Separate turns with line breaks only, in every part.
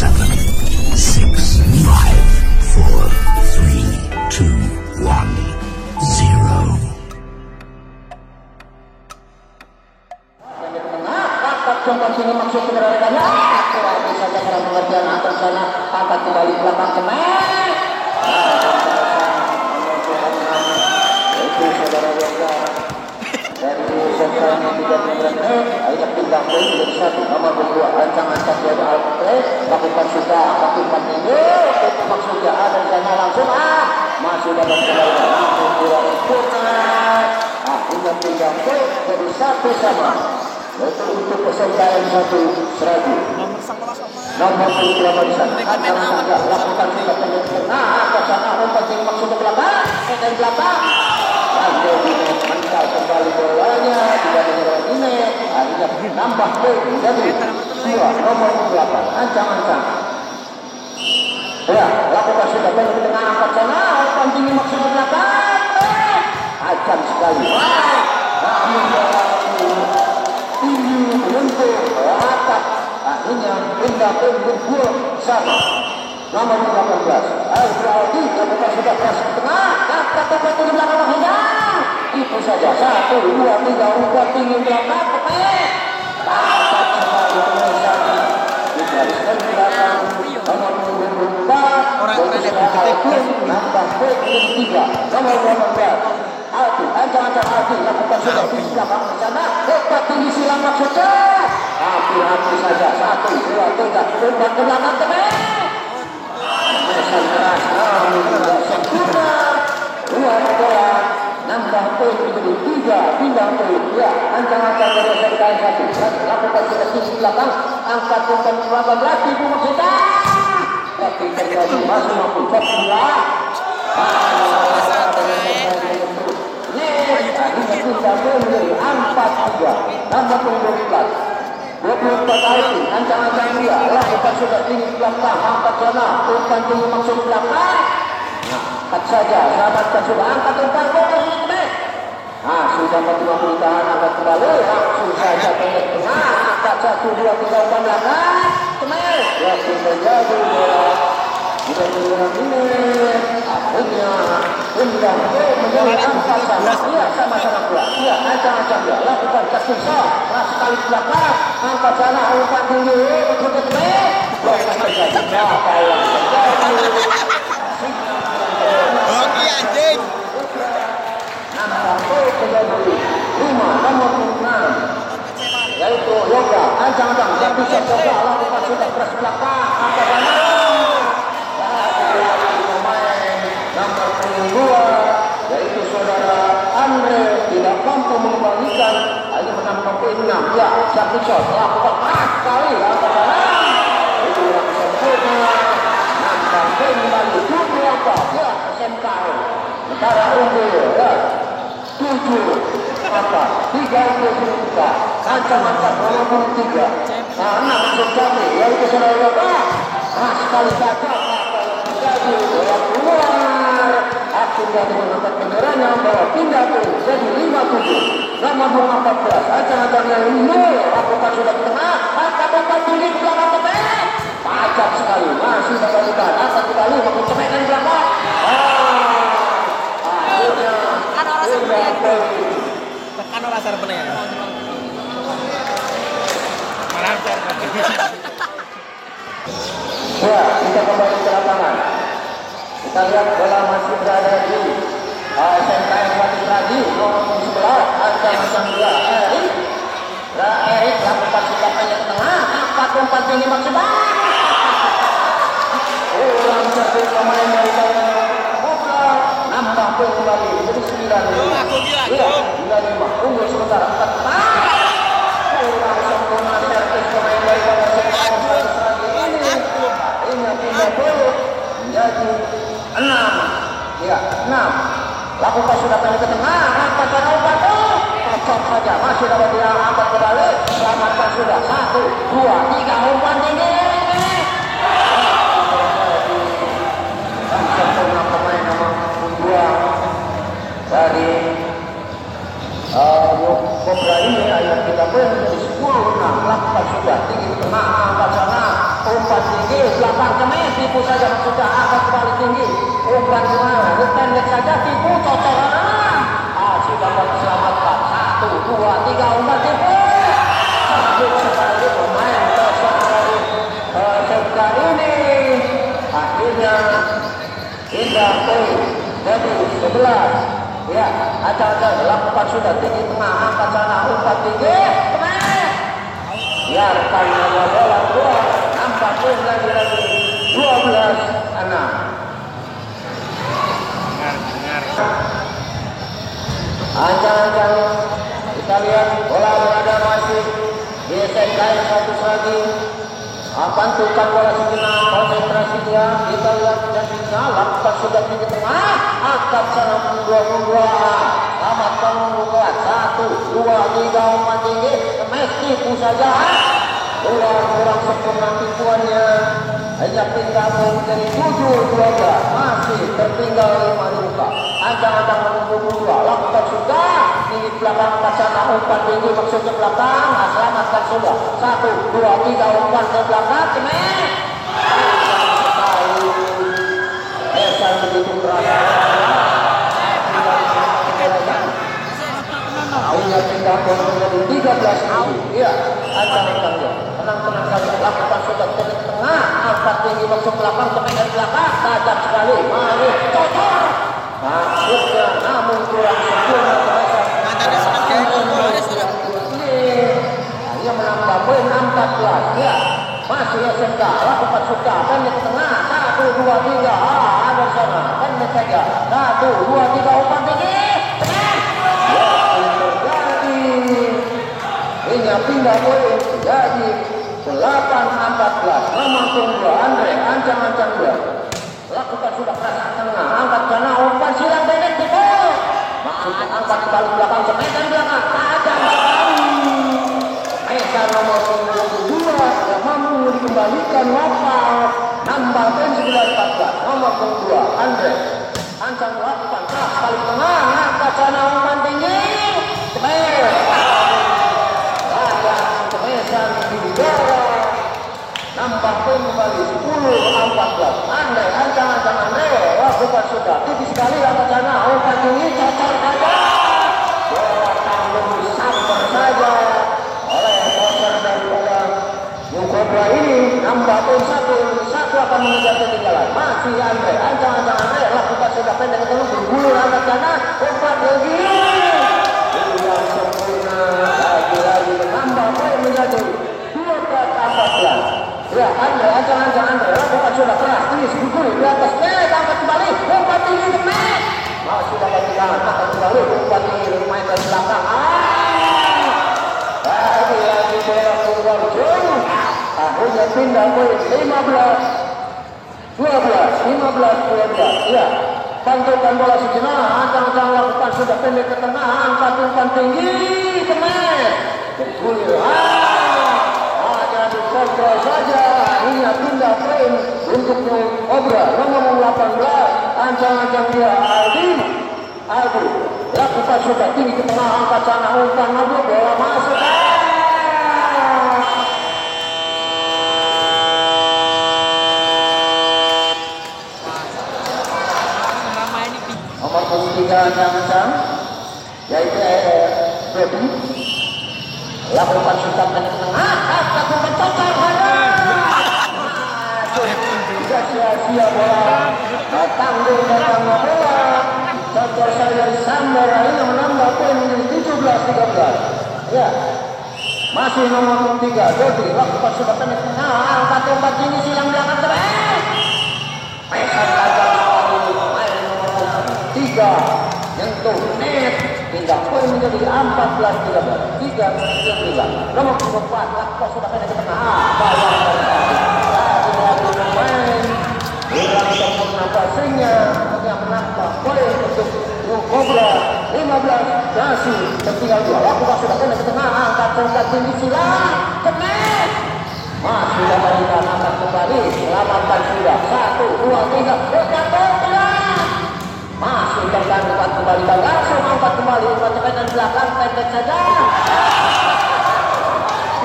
7, 6, 5, 4, 3, 2, 1, 0.
Contoh sini maksud keberadaannya kurang bisa cara pengertian atas sana angkat kembali belakang cemen itu saudara Yoga dari sentral tidak berani akhirnya pindah poin menjadi satu nomor 2 ancang-ancang dari Alfred lakukan sudah lakukan ini itu maksudnya ada di sana langsung masih dapat kembali langsung kurang sempurna akhirnya pindah poin jadi satu sama. Itu untuk peserta yang satu Seragu. Nomor 2 berapa di sana? Jangan lakukan sudah penyesuaian. Ke sana umpan yang maksud ke belakang. Dari belakang. Lalu mental kembali bolanya. Tidak menyerang ini. Akhirnya nambah poin jadi 2 nomor 8. Ancang-ancang. Ya, lakukan sudah penyesuaian di tengah angkat sana. Umpan tinggi maksud ke belakang. Ajam sekali. Namun tinggi menyentuh atap akhirnya pindah ke berdua sama nomor 18 Al-Frawdi lakukan sudah keras ke tengah dapat tempat di belakang akhirnya itu saja 1, 2, 3 umpan tinggi belakang kepek dapat kembali penyelesaian digariskan di belakang nomor 24 Al-Frawdi nambah poin menjadi 3 nomor 18 Aldi, ancang-ancang Aldi lakukan sudah di belakang di sana hebat tinggi silang maksudnya hampir-hampir saja 1, 2, 3 umpan ke belakang temen mesan keras tidak sempurna 2 bola nambah poin menjadi 3 pindah poin ya ancang-ancang dari SMKN 1 lakukan sudah tinggi belakang angkat umpan 18 ibu maksudnya tapi terjadi masuk mampu cek pula kita menjadi 4-3 nomor 24 Alvin ancang-ancang dia lakukan sudah tinggi belakang angkat sana umpan tinggi maksud belakang angkat saja selamatkan sudah angkat umpan bola sudah mati ditahan angkat kembali langsung saja pendek tengah angkat 1, 2, 3 umpan belakang temen langsung terjadi bola tidak bergerak ini akhirnya pindah menjadi 4-1 iya sama-sama pula iya ancang-ancang dia lakukan tersisa keras sekali belakang angkat sana umpan tinggi untuk temen belakang terjadi apa yang terjadi
oke anjing
nampak terjadi 5 nomor 6 yaitu Yoga ancang-ancang dia bisa coba lakukan sudah keras belakang angkat sana nomor 2 yaitu saudara Andre tidak mampu mengembalikan hanya menambah poin 6 ya satu shot lakukan keras sekali angkat sana itu yang sempurna nambah poin kembali 7 ya SMKN negara unggul ya 7 apa 3 untuk kita kancam-kancam nomor 3 nah maksud kami yaitu saudara Yoga sekali saja jadi bola keluar akhirnya mengangkat benderanya bahwa pindah poin jadi 5-7 nomor 14 ancang-ancang yang ini lakukan sudah di tengah angkat umpan tinggi ke belakang temen pajak sekali masih dapat ditahan angkat kembali maksud temen dan belakang akhirnya pindah poin
tekan orang sarapnya mana
ya kita kembali ke lapangan kita lihat bola masih berada di SMKN Wati Radi nomor 11 ancang-ancang dia Erik lakukan silakan yang tengah angkat umpan tinggi maksimal ulang satu pemain dari Kobra nambah poin kembali jadi 9 unggul sementara 4 ulang sempurna servis pemain dari SMKN pindah poin menjadi 6 ya 6 lakukan sudah kali ke tengah angkat dan umpan cocok saja masih dapat dia angkat kembali selamatkan sudah 1, 2, 3 umpan tinggi dan sempurna pemain nomor 2 dari Kobra ini ayat kita pun menjadi 10-6 lakukan sudah tinggi ke tengah angkat sana umpan tinggi kemen tipu saja maksudnya angkat kembali tinggi umpan kemana pendek saja tipu cocoran masih dapat diselamatkan 1, 2, 3 umpan tipu sakit sekali pemain peserta ini akhirnya Indah poin jadi 11 ya acak-acak lakukan sudah tinggi tengah angkat sana umpan tinggi kemana biarkan bola keluar nampak poin lagi 12-6 ancang-ancang kita lihat bola berada masih geser kain satu lagi pantukan bola sejenak konsentrasi dia kita lihat dan bisa lakukan sudah tinggi tengah angkat sana dua selamatkan membuat 1, 2, 3 umpan tinggi kemes tipu saja kurang sempurna tipuannya hanya pindah menjadi 7-12 masih tertinggal 5 luka ancang-ancang menunggu 2 lakukan sudah tinggi belakang ke sana umpan tinggi maksudnya belakang selamatkan sudah 1, 2, 3 umpan ke belakang kemen Esan begitu keras Aunya pindah menjadi 13 iya ancang-ancang dia tenang saja lakukan sudah ke tengah angkat tinggi maksud belakang kemen dari belakang tajam sekali mari cocok maksudnya namun kurang sempurna hanya menambah poin 14 ya masih SMK lakukan sudah pendek ke tengah 1, 2, 3 ada sana pendek saja 1, 2, 3 umpan tinggi terjadi ini pindah poin jadi 8-14 nomor 2 Andre ancang-ancang dia lakukan sudah keras tengah angkat sana umpan silang pendek betul maksudnya angkat kembali belakang semedan belakang tajam sekali Esa nomor 2 yang mampu dikembalikan lokal nambah poin 9-14 nomor 2 Andre ancang lakukan keras kali tengah angkat sana umpan tinggi kemesan di udara nambah poin kembali 10-14 Andai ancang-ancang Andre lakukan sudah tipis sekali angkat sana umpan tinggi cocok saja bola tanggung disamper saja oleh poser daripada New Cobra ini nambah poin 1 akan mengejar ketinggalan masih Andre ancang-ancang Andre lakukan sudah pendek ke tengah berbulu angkat sana umpan tinggi yang sempurna lagi-lagi menambah poin menjadi 12-14 ya Andre ancang-ancang Andre lakukan sudah keras tulis berbulu di atas net angkat kembali umpan tinggi ke net masih dapat tinggalan angkat kembali umpan tinggi main dari belakang lagi-lagi bola keluar jauh akhirnya pindah poin 15-12 ya bantukan bola sejenak ancang-ancang lakukan sudah pendek ke tengah angkat umpan tinggi ke net bergulir hanya dikontrol saja hingga pindah poin untuk Cobra nomor 18 ancang-ancang dia Aldi lakukan sudah tinggi ke tengah angkat sana umpan nabur bola masuk nomor 3 ancang-ancang yaitu Bobby lakukan sudah pendek ke tengah angkat umpan total tidak sia-sia bola tanggung datang bola contoh saya Sander ini menambah poin menjadi 17-13 ya masih nomor 3 Dodi lakukan sudah pendek ke tengah angkat umpan tinggi silang belakang terbaik pesan tajam sekali main nomor 3 nyentuh net pindah poin menjadi 14-13 3-3 nomor 4 lakukan sudah pendek ke tengah bayang lagi-lagi pemain hilang sempurna passingnya hanya menambah poin untuk Cobra 15 masih tertinggal 2 lakukan sudah pendek ke tengah angkat umpan tinggi silang ke net masih dapat angkat kembali selamatkan sudah 1, 2, 3 berjatuh masih tergantung kembali langsung angkat kembali umpan cepetan belakang pendek saja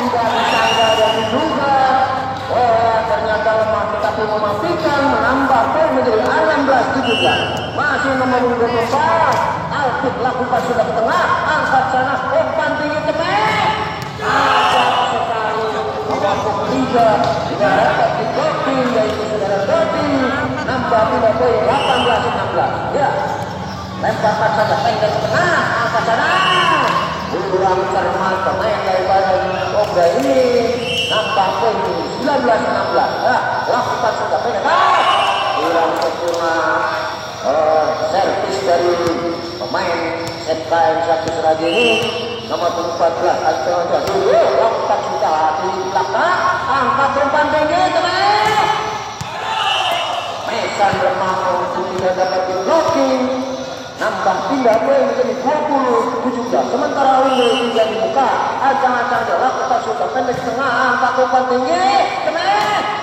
tidak disangka dan diduga ternyata lemah tetapi mematikan, menambah poin menjadi 16-17. Masih nomor 24 Alfik lakukan sudah ke tengah, angkat sana, umpan tinggi cemek. Agak sekali nomor 3 tidak dapat dikotin, yaitu saudara Dodi, nambah tidak poin 18-16. Ya, lemparkan saja pendek ke tengah, angkat sana, kurang cermat pemain daripada Oga ini, nambah poin 19-16. Ya, lakukan sudah pendek, kurang sempurna. Servis dari pemain FKM 1 Serabi ini nomor 14 Alfonso dulu lakukan sudah di belakang, angkat umpan tinggi teman. Mesan lemah untuk tidak dapat di blocking, nambah pindah poin menjadi 20-17. Sementara unggul tidak dibuka, acang-acang dia lakukan sudah pendek tengah, angkat umpan tinggi teman.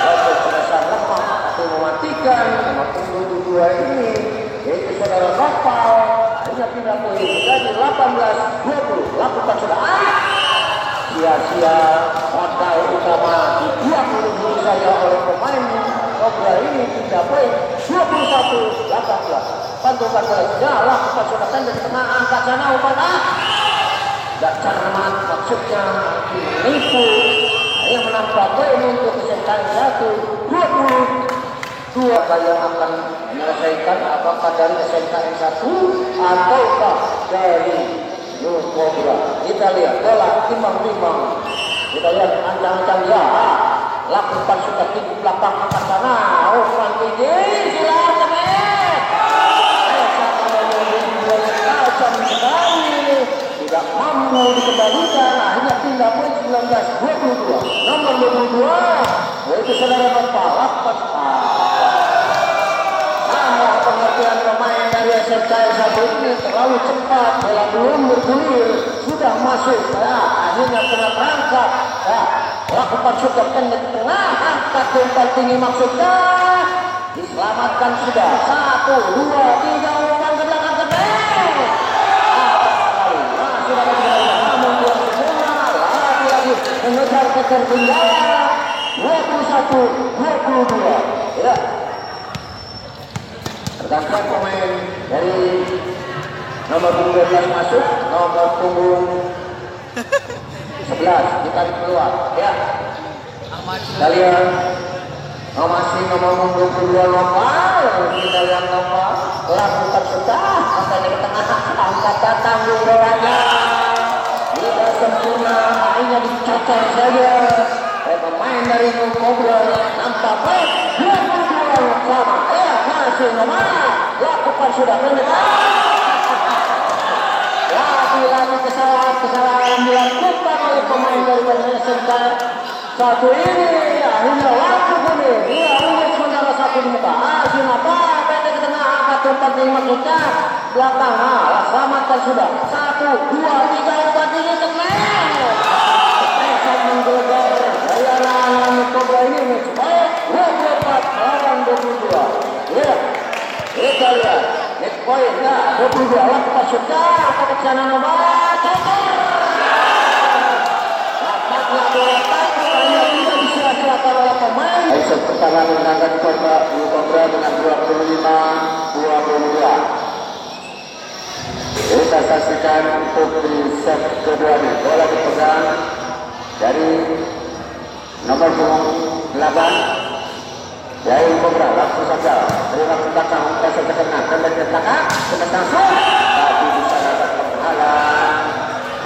Lalu pemesan lemah atau mematikan nomor 22 ini, yaitu saudara Nopal, akhirnya pindah poin menjadi 18-20. Lakukan sudah sia-sia modal utama di 20 saja oleh pemain Cobra ini, pindah poin 21-18. Bantukan saja, lakukan sudah pendek tengah, angkat sana umpan tidak cermat, maksudnya menipu. Yang menambah poin untuk SMKN 1 22 yang akan menyelesaikan, apakah dari SMKN 1 ataukah dari Nur Cobra. Kita lihat bola timbang-timbang, kita lihat ancang-ancang ya, lakukan sudah tinggi belakang angkat sana, umpan tinggi, silakan tajam sekali, tidak mampu dikembalikan, akhirnya pindah poin 19-22. Nomor 22 yaitu saudara Bapak lakukan pengertian pemain dari SMKN 1 ini terlalu cepat, bola belum bergulir sudah masuk, ya, akhirnya kena perangkap, ya, lakukan sudah pendek tengah, angkat umpan tinggi, maksudnya diselamatkan sudah 1, 2, 3, umpan ke belakang ke sudah berjalan, namun dia sempurna lagi mengejar ketertinggalan 21-22. Ya, tergantung pemain dari nomor 12 masuk, nomor punggung 11 kita keluar. Ya, kalian masih nomor punggung 22 Nopal, kita lihat Nopal lakukan sudah, angkat ke tengah, angkat datang bolanya tidak sempurna, akhirnya dicacar saja pemain dari Nur Cobra. Nampak baik 22 sama, ya masih nomor lakukan sudah pendek. Lagi-lagi kesalahan dilakukan oleh pemain dari SMKN 1 ini, akhirnya waktu kuning, dia unggul sementara 1 di muka. Sinapa pendek ke tengah, angkat umpan tinggi, maksudnya belakang, selamatkan sudah 1, 2, 3, umpan tinggi tengah. Mereka menggelegar dari anak-anak Nur Cobra ini, supaya 24 lawan 22. Ya, kita lihat net point, ya 22 lakukan sudah, angkat ke sana nomor Aisyah pertama menangkan Cobra dengan 25-22. Kita saksikan untuk di set kedua ini. Bola dipegang dari nomor 8 Jahil Cobra, langsung saja terima ke belakang, kita saja kena kembali ke belakang, kena langsung tapi bisa dapat penghalang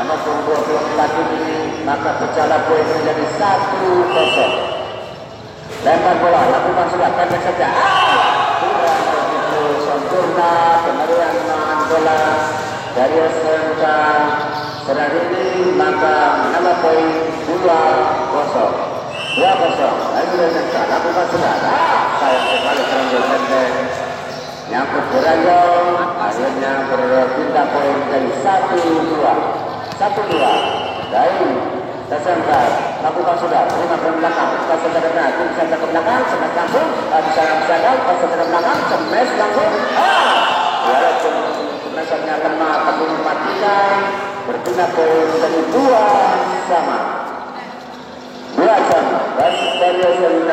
nomor 24 ini, maka berjalan poin menjadi 1-0. Lempar bola, lakukan sudah pendek saja, kurang begitu sempurna penerimaan bola dari SMK Serabi ini, maka menambah poin 2-0. 2-0, lagi SMK lakukan sudah, sayang sekali terlalu pendek, nyangkut berayong, akhirnya berpindah poin dari 1-2 dari SMK. Lakukan sudah, terima ke belakang, kita saja kena, kita saja ke belakang, semes langsung, bisa gagal, kita saja ke belakang, semes langsung, walaupun semesannya lemah, tapi mematikan, berpindah poin dari 2 sama. 2 sama, basis dari SMK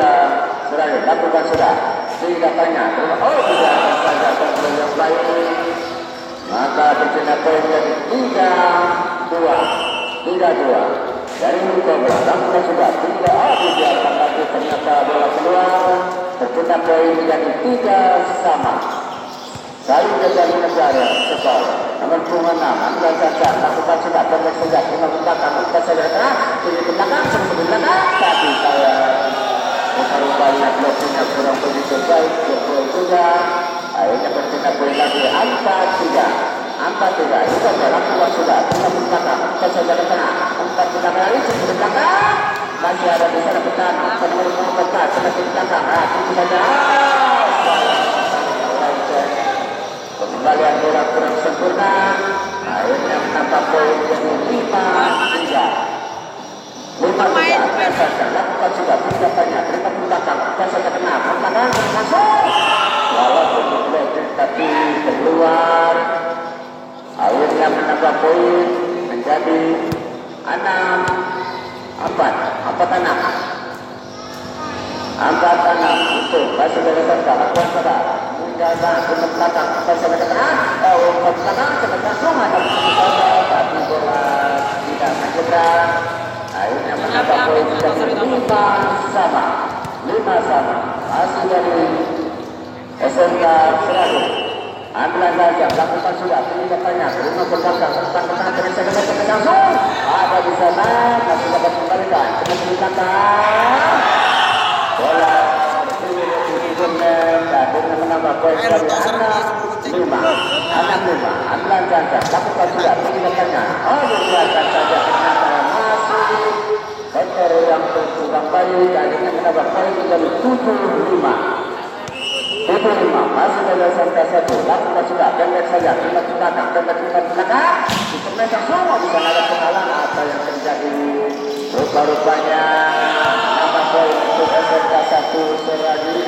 terakhir lakukan sudah. Tidak tanya. Oh tidak saja kontrol yang baik. Maka berpindah poin jadi 3-2. Dari Cobra lakukan sudah. Tidak dibiarkan lagi, ternyata bola keluar. Berpindah poin menjadi 3 sama. Saling dari negara skor nomor 26 Ambil Caca lakukan sudah pendek saja lima belakang kita saja ini ke belakang sebelum belakang tapi saya rupanya bloknya kurang begitu baik betul juga akhirnya berpindah poin lagi angka 3 itu lakukan sudah kita belakang kita saja ke tengah empat belakang lagi sebelum belakang masih ada di sana pekan penuh pekan semakin belakang itu saja kembalian bola kurang sempurna akhirnya menambah poin jadi 5-3 biasa lakukan sudah tindakannya terima belakang kita saja kena pertahanan masuk walaupun boleh tapi keluar akhirnya menambah poin menjadi 4-6 itu masih dari serta lakukan sudah jalan ke belakang kita sampai ke tengah ke belakang sebentar semua tapi bola tidak menyeberang akhirnya menambah poin menjadi 5 sama masih dari SMK Seragi ambilan saja lakukan sudah tindakannya terima belakang tempat ke tengah terus saja langsung ada di sana masih dapat kembalikan ke belakang bola dengan menambah poin dari 6-5 ambilan saja lakukan sudah tindakannya biarkan saja ternyata masih kotor yang kurang baik akhirnya menambah poin menjadi 7-5 masih dari serta 1 lakukan sudah pendek saja pendek belakang diperlebar semua bisa ada penghalang apa yang terjadi rupa-rupanya menambah poin untuk SMK 1 Seragi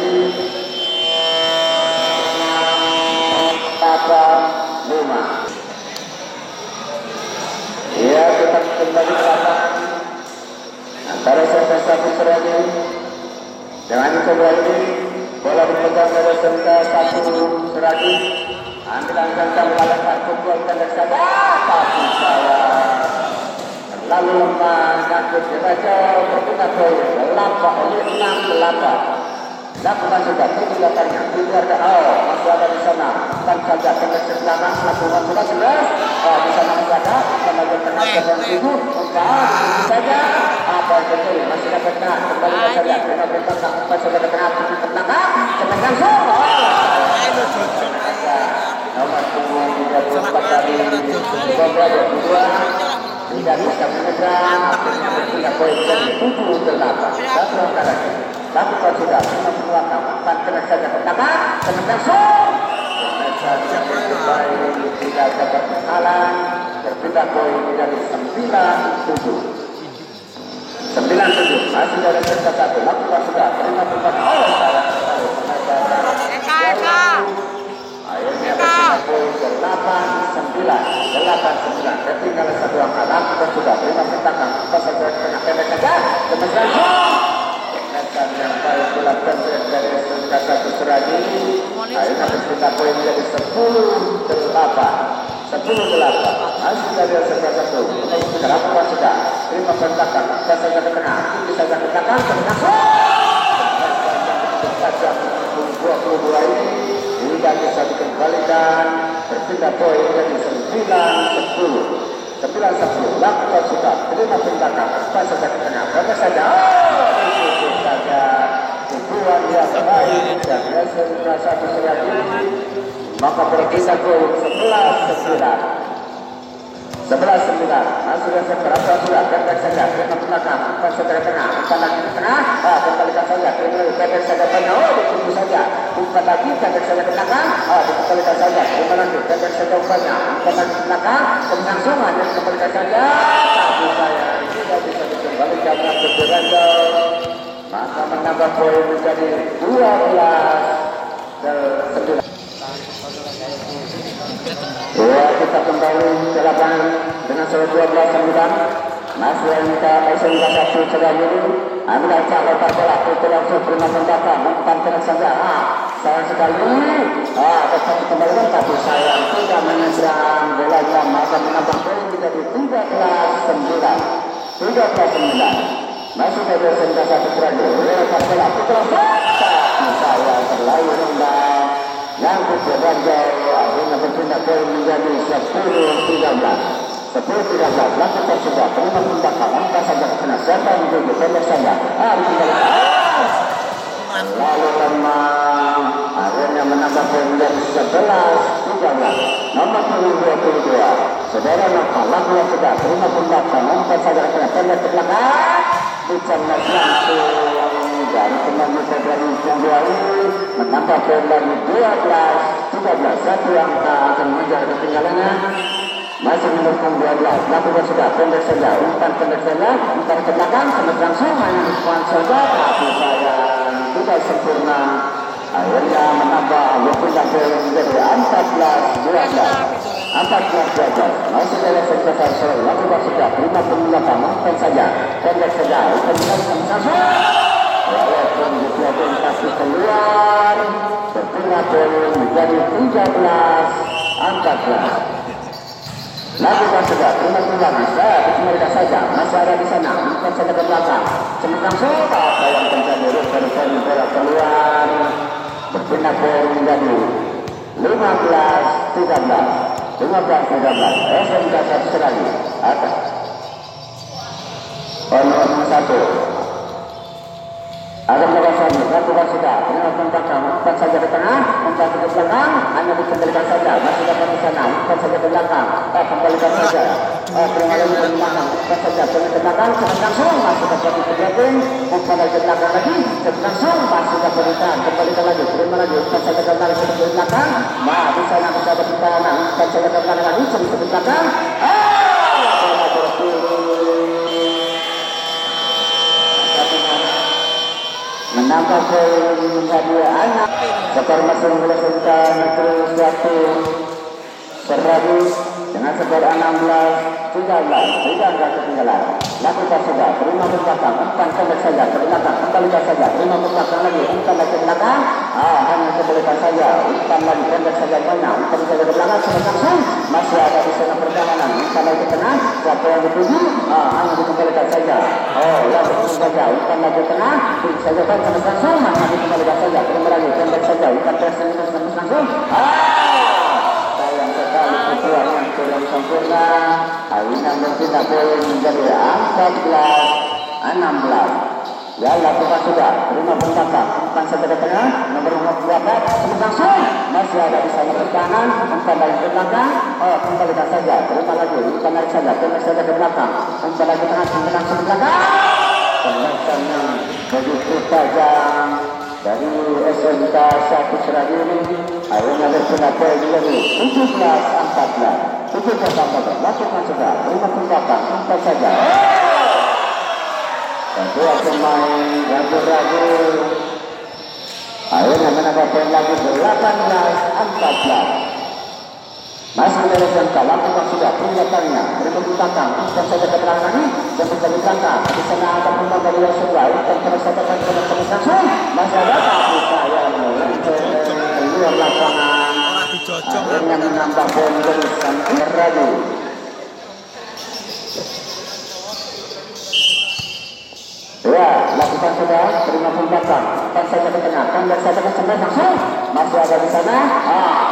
5. Ya kita kembali ke lapangan antara SMK 1 Seragi dengan Cobra ini bola dipegang oleh SMK 1 Seragi ambilan jangka melakukan pukul pendek saja tapi saya lalu lemah nyangkut saja berpindah poin 6-8 lakukan sudah tindakannya keluarga masih ada di sana kan saja pendek sebelah lakukan sudah di sana masih ada tenaga tengah yang sibuk saja apa yang betul masih dapat tengah kembali saja tenaga belakang pas saja ke tengah ke belakang sedangkan nomor 34 dari Cobra 22 tidak bisa menyeberang tidak poin dari 7-8 satu angka lakukan sudah belakang empat kena saja ke belakang sedangkan saja baik tidak dapat menghalang berpindah poin menjadi 9-7 masih dari serta 1 lakukan sudah terima tempat akhirnya berpindah poin ke 8-9 tertinggal satu angka lakukan sudah terima pertahanan kita saja kena pendek saja kemudian yang baik dilakukan dari SMK 1 Seragi akhirnya berpindah poin menjadi 10-8 masih dari SMK 1 kita lakukan sudah terima pertahanan kita saja ke tengah bisa saja ke belakang saja 22 ini tidak bisa dikembalikan berpindah poin menjadi 9-10 lakukan sudah terima pertahanan kita saja ke tengah saja saja tujuan yang baik dan SMK 1 Seragi maka berkisar poin 11-9 masih ada berapa sudah pendek saja terima belakang bukan saja tengah bukan lagi ke tengah kembalikan saja pendek saja tengah ditunggu saja bukan lagi pendek saja ke belakang dikembalikan saja terima lagi pendek saja umpannya bukan lagi ke belakang langsung hanya dikembalikan saja tapi saya tidak bisa dikembalikan ke Berandal maka menambah poin menjadi 12-9. Ya kita kembali ke lapangan dengan 12-9 masih SMK 1 Seragi Ambil lebar bola, itu langsung terima tembakan, umpan kena saja. Sayang sekali. Tetap dikembalikan, tapi sayang tidak menyeberang bolanya, maka menambah poin menjadi 13-9. 13-9. Masih ada senda satu terakhir. Lebar bola, itu langsung. Tapi sayang terlalu rendah. Yang kemudian jauh, akhirnya berpindah poin menjadi 10-13. 10-13, lakukan sudah terima tembakan, angka saja kena siapa yang menjadi pendek saja. Lalu lemah, akhirnya menambah poin menjadi 11-13. Nomor 22. Saudara Nova, lakukan sudah terima tembakan, angka saja kena pendek ke belakang. Bicara langsung dari teman dari dua ini menambah poin dari 12-13. Satu angka akan mengejar ketinggalannya. Masih mendukung 12, lakukan sudah pendek saja, umpan pendek saja, umpan ke belakang, sempat langsung main umpan saja, tapi sayang tidak sempurna. Akhirnya menambah berpindah poin menjadi 14-12. 14-12. Masih dalam sektor sore, lakukan sudah 5 umpan saja, pendek saja, umpan sempat langsung. Walaupun dipelajari pasti keluar, berpindah poin menjadi 13-14. Lakukan sudah, terima tendangan, dikembalikan saja, masih ada di sana, bukan saja ke belakang. Sempat langsung, apa yang terjadi, dari bola keluar, berpindah poin menjadi 15-13. 15-13, SMK satu sekali, atas. Nomor 1. Ada belasan, lakukan sudah, terima tembakan, umpan saja ke tengah, umpan ke belakang, hanya dikembalikan saja, masih dapat di sana, umpan saja ke belakang, kembalikan saja, terima lagi ke belakang, umpan saja ke belakang, cepat langsung, masih dapat dikembalikan, umpan lagi ke belakang lagi, cepat langsung, masih dapat ditahan, kembalikan lagi, terima lagi, umpan saja ke belakang, di sana bisa dapat ditahan, umpan saja ke belakang lagi, cepat ke belakang, menambah poin menjadi anak. Skor masih menggunakan terus satu seradu dengan skor 16-13. Tidak ada ketinggalan. Lakukan saja, terima ke belakang, umpan pendek saja ke belakang, kembalikan saja, terima ke belakang lagi, umpan lagi ke belakang, hanya kembalikan saja, umpan lagi pendek saja banyak, umpan saja ke belakang, langsung masih ada di sana pertahanan, umpan lagi ke tengah, siapa yang dituju, hanya dikembalikan saja, yang betul saja, umpan lagi ke tengah, pilih saja kan, langsung, hanya dikembalikan saja, terima lagi, pendek saja, umpan pendek langsung, sayang sekali pukulan yang kurang sempurna. Akhirnya berpindah poin menjadi 14-16. Ya, lakukan sudah, terima tembakan, umpan saja ke tengah, nomor 14, langsung, masih ada di sana pertahanan, umpan lagi ke belakang, kembalikan saja, terima lagi, umpan lagi saja, pendek saja ke belakang, umpan lagi ke tengah, langsung ke belakang, tendangan yang begitu tajam dari SMK satu seragi ini. Akhirnya berpindah poin menjadi 17-14. 17-14, lakukan sudah, terima tembakan, umpan saja. Kedua pemain ragu-ragu. Akhirnya menambah poin lagi 18-14. Masih dari SMK, lakukan sudah, perbuatannya, terima tembakan, umpan saja ke belakang ini, dan bisa di belakang. Di sana ada umpan dari yang sebelah, umpan terus saja ke langsung. Masih ada, tapi saya keluar lapangan. Akhirnya menambah poin dari Santir Ragu. Ya, lakukan sudah, terima tembakan, umpan saja ke tengah, kembali saja ke sebelah langsung. Masih ada di sana,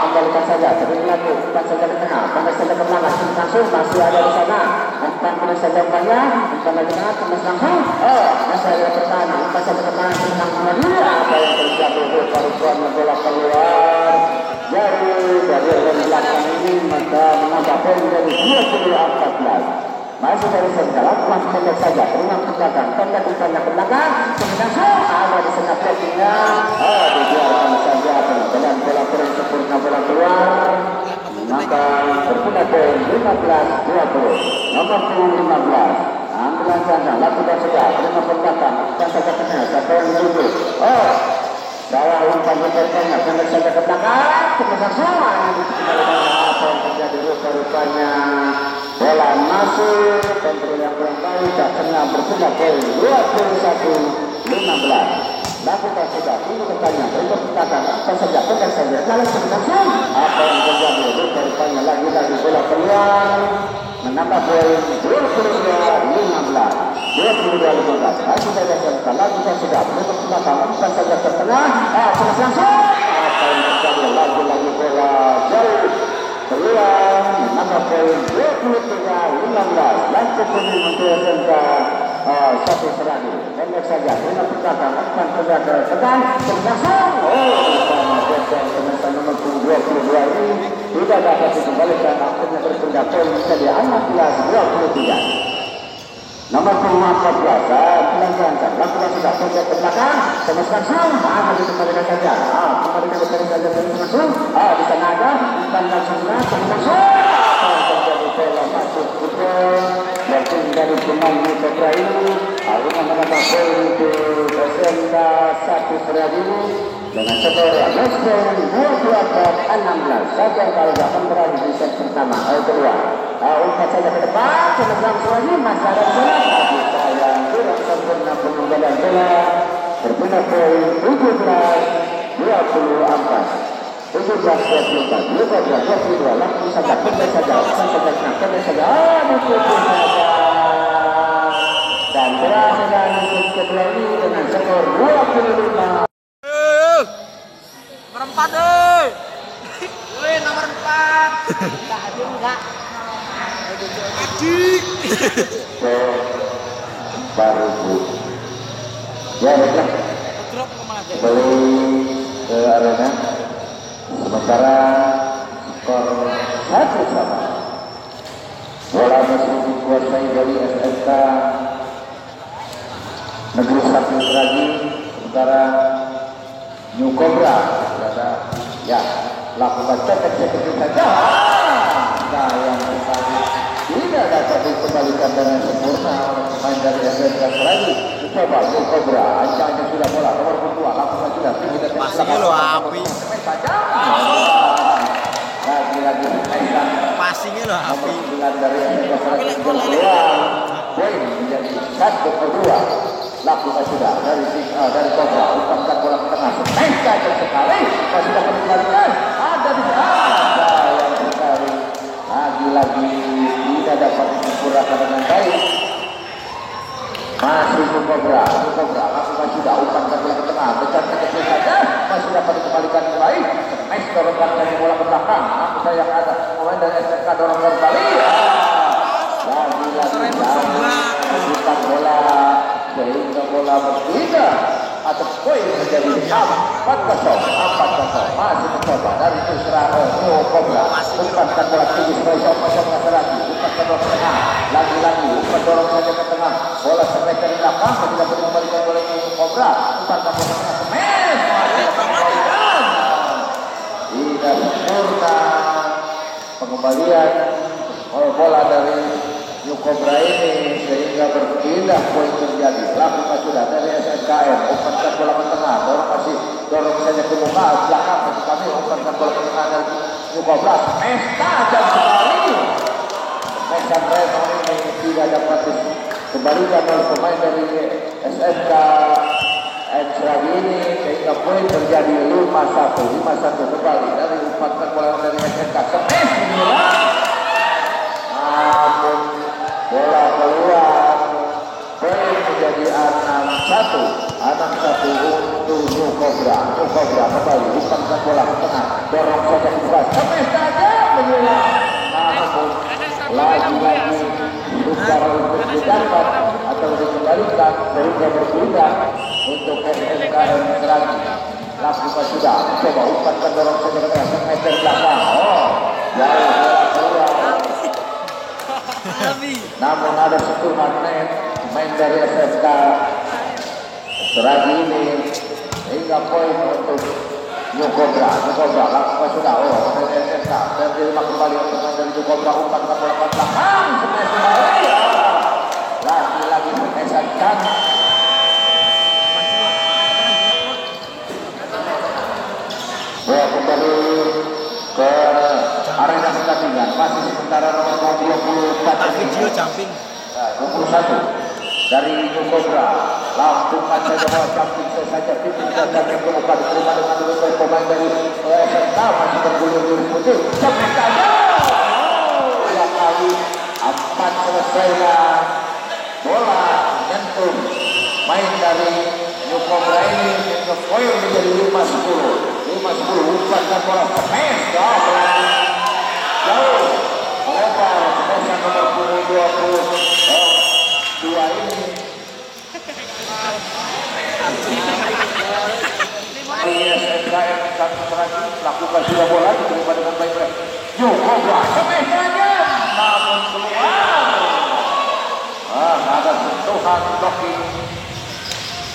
kembalikan saja, terima lagi, umpan saja ke tengah, kembali saja ke belakang, langsung, masih ada di sana, umpan kembali saja banyak, umpan lagi tengah, kembali langsung, masih ada pertahanan, umpan saja ke belakang, langsung lagi, apa yang terjadi, baru-baru bola keluar, dari belakang ini, maka menambah poin dari 20-14. Masih dari segala, langsung pendek saja, terima ke belakang, pendek umpannya ke belakang, langsung ada di sana blokingnya, dibiarkan saja, pelan bola turun sempurna bola keluar, maka berpindah poin 15-20, nomor 15, ambilan sana, lakukan saja, terima ke belakang, umpan saja ke tengah, siapa yang dituju, saya umpan ke tengah, pendek saja ke belakang, langsung, yang dikembalikan apa yang terjadi rupa-rupanya bola masuk kontrol yang kurang baik tak kena berpindah poin 21-15. Lakukan sudah ini bertanya untuk katakan apa saja bukan saja dalam langsung apa yang terjadi rupa-rupanya lagi-lagi bola keluar menambah poin 22-15. 22-15. Lagi saja lakukan sudah untuk katakan bukan saja tertengah langsung apa yang terjadi lagi-lagi bola jauh keluar menambah poin 23-15. Lanjut ini untuk satu seragi pendek saja dengan perkataan akan terjaga sedang langsung sama Jason semasa nomor 22 ini tidak dapat dikembalikan akhirnya berpindah poin menjadi 16-23. Nomor 14 pelancaran lakukan sudah pendek ke belakang sama langsung akan dikembalikan saja kembalikan saja langsung di sana ada dan langsung terjadi bola masuk Berarti dari pemain Putra ini Aruna menambah poin untuk SMK 1 Seradini dengan skor Lesben 24-16. Saja kalau akan berada di set pertama kedua. Umpat saja ke depan Senegang Seradini masih ada bola tapi sayang tidak sempurna pengembangan bola berpindah poin 17-24. 17-24, 22, langsung saja, pendek saja, dan berhasil untuk kedua ini dengan skor 25.
Nomor 4 deh. Wih, nomor 4.
Enggak, adik enggak.
Adik.
Baru bu. Ya, baiklah.
Drop kemana aja?
Kembali ke arena. Sementara skor 1-1. Bola masih dikuasai dari SMK Negeri 1 Seragi. Sementara New Cobra ada ya lakukan cetek-cetek saja. Sayang sekali tidak dapat dikembalikan dengan sempurna oleh pemain dari SMK Seragi. Coba New Cobra ancang sudah bola nomor 2 lakukan sudah
Masih lo api.
Lagi-lagi
Passingnya lo api.
dengan dari SMK Seragi keluar poin menjadi 1-2. Lakukan sudah dari Cobra umpankan bola ke tengah tajam sekali masih dapat dikembalikan ada di sana yang sekali lagi-lagi tidak dapat disempurnakan dengan baik masih Cobra lakukan sudah umpankan bola ke tengah besar kecil saja masih dapat dikembalikan dengan baik smash dorongkan dari bola ke belakang namun sayang ada pemain dari SMK dorong kembali lagi-lagi bukan bola sehingga bola berpindah atau poin menjadi 4-0 masih mencoba dari Israel New Cobra umpankan bola tinggi sebagai coba lagi umpankan bola ke tengah lagi-lagi umpan dorong saja ke tengah bola sampai dari belakang tidak boleh kembalikan bola New Cobra umpankan bola ke tengah semen tidak sempurna pengembalian bola dari New Cobra ini sehingga berpindah poin terjadi. Lakukan sudah dari SMKM umpankan bola ke tengah dorong saja ke muka belakang masih kami umpankan bola ke tengah dari New Cobra tajam sekali Mesan Reno ini tidak dapat dikembalikan oleh pemain dari SMK Seragi ini sehingga poin terjadi 5-1 kembali dari umpankan bola dari SMK namun bola keluar poin menjadi 6-1 untuk New Cobra kembali umpankan bola ke tengah dorong saja ke depan sampai saja menyerang namun lagi-lagi sukar untuk didapat atau dikembalikan sehingga berpindah untuk SMKM Seragi lakukan sudah coba umpankan dorong saja ke tengah meter belakang jauh keluar namun ada sentuhan net main dari SMK Seragi ini hingga poin untuk New Cobra lakukan sudah dari SMK dan diterima kembali untuk main dari New Cobra umpan ke bola belakang kembali lagi-lagi mengesankan bola kembali ke arena kita Nah, 21 dari Cobra. Langsungkan saja bola jumping saja titik dasar yang kemuka diterima dengan dua pemain dari SMK masih bergulir putih. Sampai saja. Ya kali 4 selesailah. Bola nyentuh main dari Cobra ini ke poin menjadi 5-10. 5-10 umpankan bola smash. Jauh lebar smash nomor 22 ini. SMKM satu lagi lakukan sudah bola diterima dengan baik. Cobra smash saja namun keluar. Ada sentuhan blocking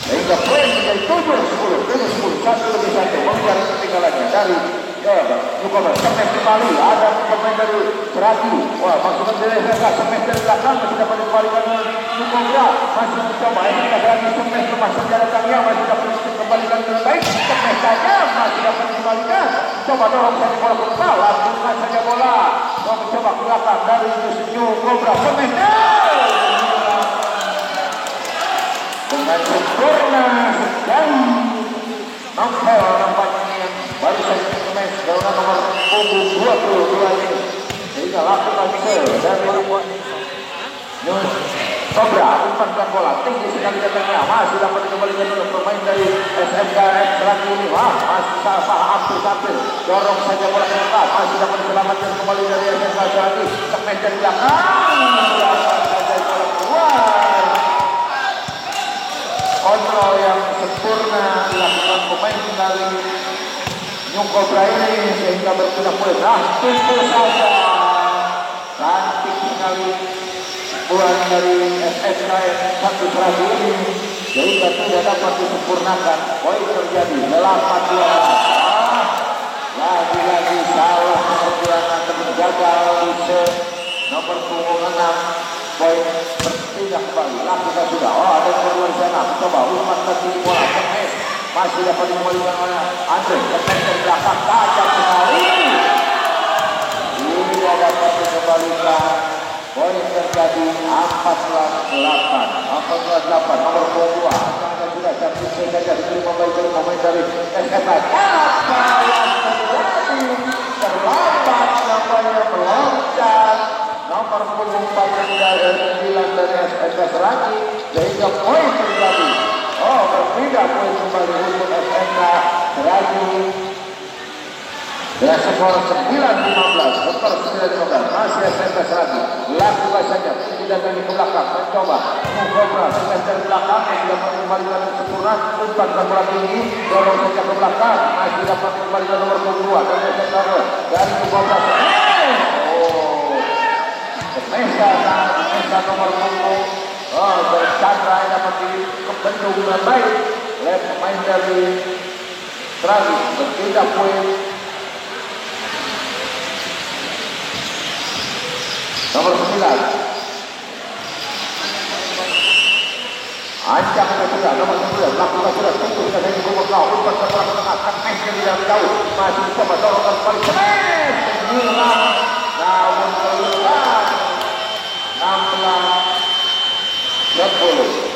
sehingga poin menjadi 7-10 satu lebih satu mengejar ketinggalannya dari Cobra. Smash kembali ada pemain dari Seragi. Wah, masukkan dari SMK smash dari belakang masih dapat dikembalikan Cobra. Masih mencoba SMK Seragi smash masuk jalan tangnya masih dapat dikembalikan dengan baik. Smash saja masih dapat dikembalikan. Coba dorong saja bola ke belakang. Langsungkan saja bola. Coba ke belakang dari Cobra. Smash dengan sempurna dan nompel nampaknya yang baru saja smash dengan nomor 22 ini sehingga lakukan dari Cobra umpankan bola tinggi sekali datangnya masih dapat dikembalikan oleh pemain dari SMK Seragi ini. Masih hampir dorong saja bola ke belakang masih dapat diselamatkan kembali dari SMK Seragi. Smash dari belakang saja bola keluar. Kontrol yang sempurna dilakukan pemain dari Cobra ini sehingga berpindah poin. Tentu saja cantik sekali buat dari SMKM satu Seragi ini sehingga tidak dapat disempurnakan. Poin terjadi 8-12. Lagi-lagi salah perjuangan terjagal di nomor 6. Poin berpindah kembali. Lakukan sudah. Ada nomor 2 sana. Coba umpan tadi bola smash masih dapat dikembalikan oleh Andre. Smash dari belakang tajam sekali. Tidak dapat dikembalikan. Poin terjadi 14-8 nomor 22. Ada sudah cantik saja diterima baik oleh pemain dari SMK. Apa yang terjadi? Terlambat nampaknya meloncat. Nomor 24 dari 9 dari SMK Seragi sehingga poin terjadi. Berbeda poin kembali untuk SMK Seragi dengan skor 9-15. Skor 9-15 masih SMK Seragi. Lakukan saja tidak dari ke belakang mencoba Cobra smash dari belakang tidak mengembalikan sempurna. Umpan ke bola tinggi dorong saja ke belakang masih dapat dikembalikan nomor 22 dari SMK dari Cobra. Mesa nomor 10 bercandra yang dapat dibendung dengan baik oleh pemain dari Seragi. Berpindah poin nomor 9 ancang sudah nomor 9 lakukan sudah tentu sudah dari Cobra. Umpan ke bola tengah smash dari dalam jauh masih coba dorong kembali smash menyerang namun keluar 16-10.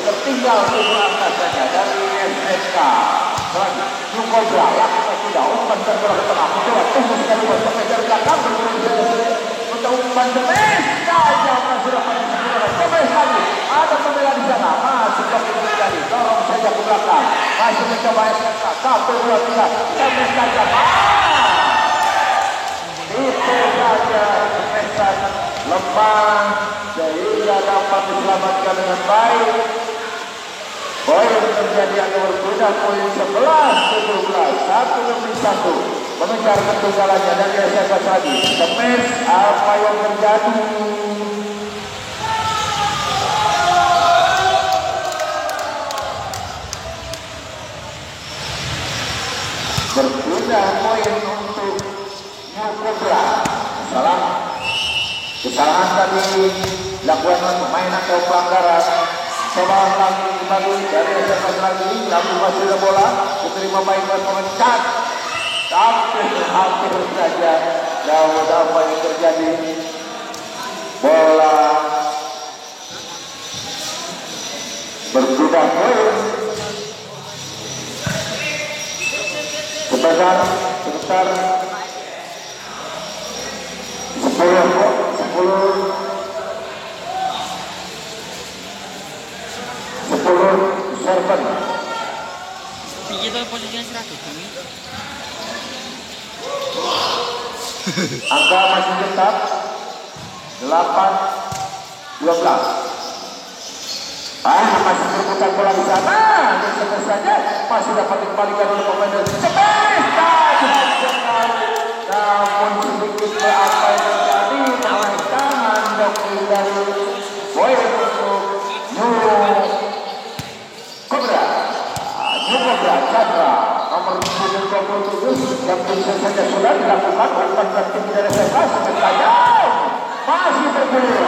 Tertinggal 7 angka saja dari SMK Cobra. Lakukan sudah umpan ke bola ke tengah. Coba tunggu sekali buat sampai dari belakang untuk umpan smash saja masih dapat disempurnakan. Smash lagi ada pembela di sana masih blocking terjadi. Dorong saja ke belakang masih mencoba SMK 1-2-3 smash saja. Itu saja smash lemah sehingga dapat diselamatkan dengan baik. Poin terjadi yang berbeda poin 11-17 1-1 mengejar ketinggalannya dari SMK Seragi. Smash apa yang terjadi? Berbeda poin untuk Cobra. Kesalahan tadi lakukan pemain atau pelanggaran. Coba lagi kembali dari SMK lagi, namun masih ada bola diterima baik oleh pemencat, tapi hampir saja jauh apa yang terjadi. Bola berpindah poin sebentar 10 serven.
Digital posisinya 100 ini.
Angka masih tetap 8-12. Masih berputar bola di sana. Dan tentu saja masih dapat dikembalikan oleh pemain dari Semesta. Namun sedikit apa yang terjadi pemain tangan dokter dari poin untuk New Cobra. New Cobra Chandra nomor 27 yang bisa saja sudah dilakukan oleh tim dari SMK saja masih bergulir.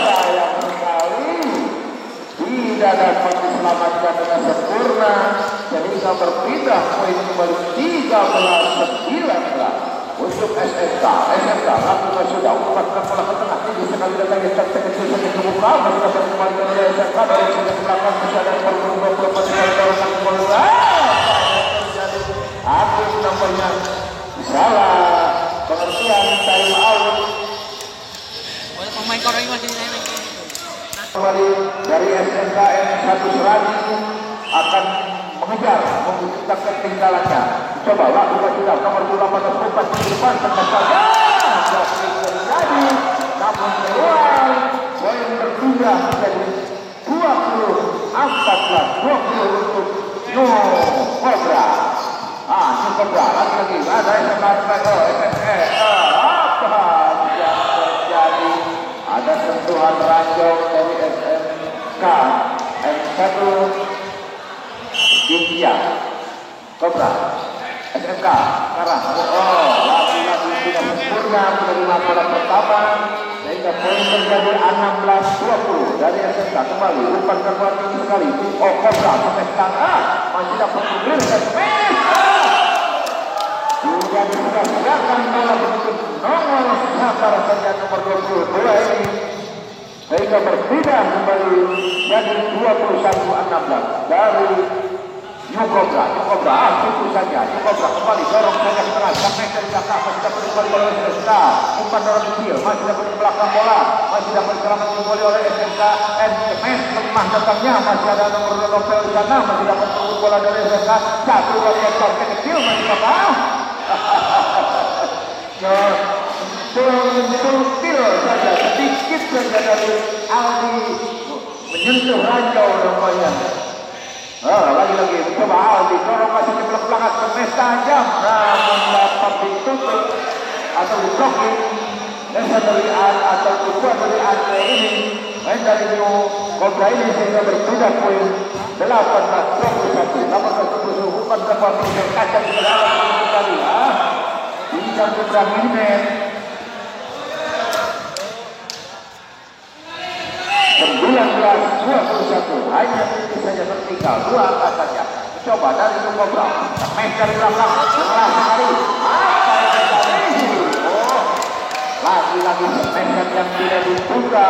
Sayang sekali tidak dapat diselamatkan dengan sempurna sehingga berpindah poin kembali 13-19 untuk SMK. Lakukan sudah umpan bola ke tengah tinggi sekali datangnya kecil saja ke muka masih dapat kembali oleh SMK dari sisi belakang masih ada 24 sekali dorongan bola. Aku nampaknya salah pengertian time out.
Pemain Korea masih naik.
Kembali dari SMKN 1 Serani akan mengejar membuka ketinggalannya. Coba lakukan sudah nomor 24 di depan tepat saja. Terjadi namun keluar poin berpindah menjadi 20-14 untuk New Cobra. New Cobra lagi ada SMK apa yang terjadi? Ada sentuhan ranjau dari SMK M1 India Cobra SMK sekarang lagi-lagi tidak sempurna menerima bola pertama sehingga poin terjadi 16-20 dari SMK. Kembali umpan terbuat tinggi sekali. Cobra sampai sekarang masih dapat bergulir dan sudah disiapkan bola bentuk nomor sabar saja nomor 22 ini sehingga berpindah kembali jadi 21-16 dari New Cobra. Itu saja New Cobra kembali dorong saja ke tengah sampai dari belakang masih dapat kembali oleh SMK. Umpan dorong kecil masih dapat di belakang bola masih dapat diselamatkan kembali oleh SMK. Mes lemah datangnya masih ada nomor Novel di sana masih dapat merebut bola dari SMK. Satu lagi sampai kecil masih dapat sentil saja sedikit saja dari Aldi menyentuh ranjau nampaknya. Lagi-lagi coba Aldi dorong masih ke belakang Semesta jam namun dapat ditutup atau diblokir dari atau dibuat dari Andre ini main dari New Cobra ini sehingga berpindah poin 18-21 nomor 20 bukan dapat kaca di dalam sekali tidak berang ini 19-21 hanya ini saja tertinggal 2 angka saja. Coba dari New Cobra main dari belakang setelah sekali apa yang terjadi? Lagi-lagi semenjak yang tidak ditunda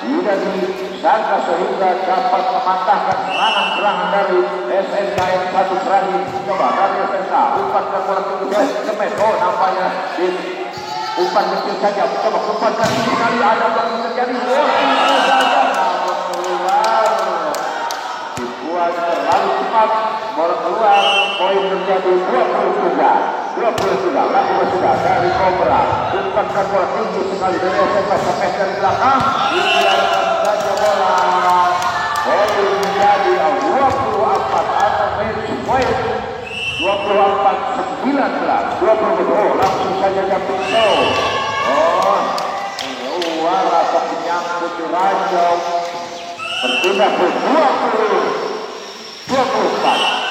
tidak disangka sehingga dapat mematahkan serangan-serangan dari SMKN 1 Serani. Coba dari SMK umpan ke bola tinggi semen. Nampaknya di umpan kecil saja. Coba umpan kecil sekali ada yang terjadi. Namun keluar dibuat terlalu cepat. Bola keluar poin terjadi 23 lakukan sudah dari Cobra umpan ke bola tinggi sekali dari SMK sampai dari belakang dibiarkan saja bola poin menjadi 24 atau poin 24-19 langsung saja jatuh keluar atau menyangkut di ranjau berpindah ke 20-24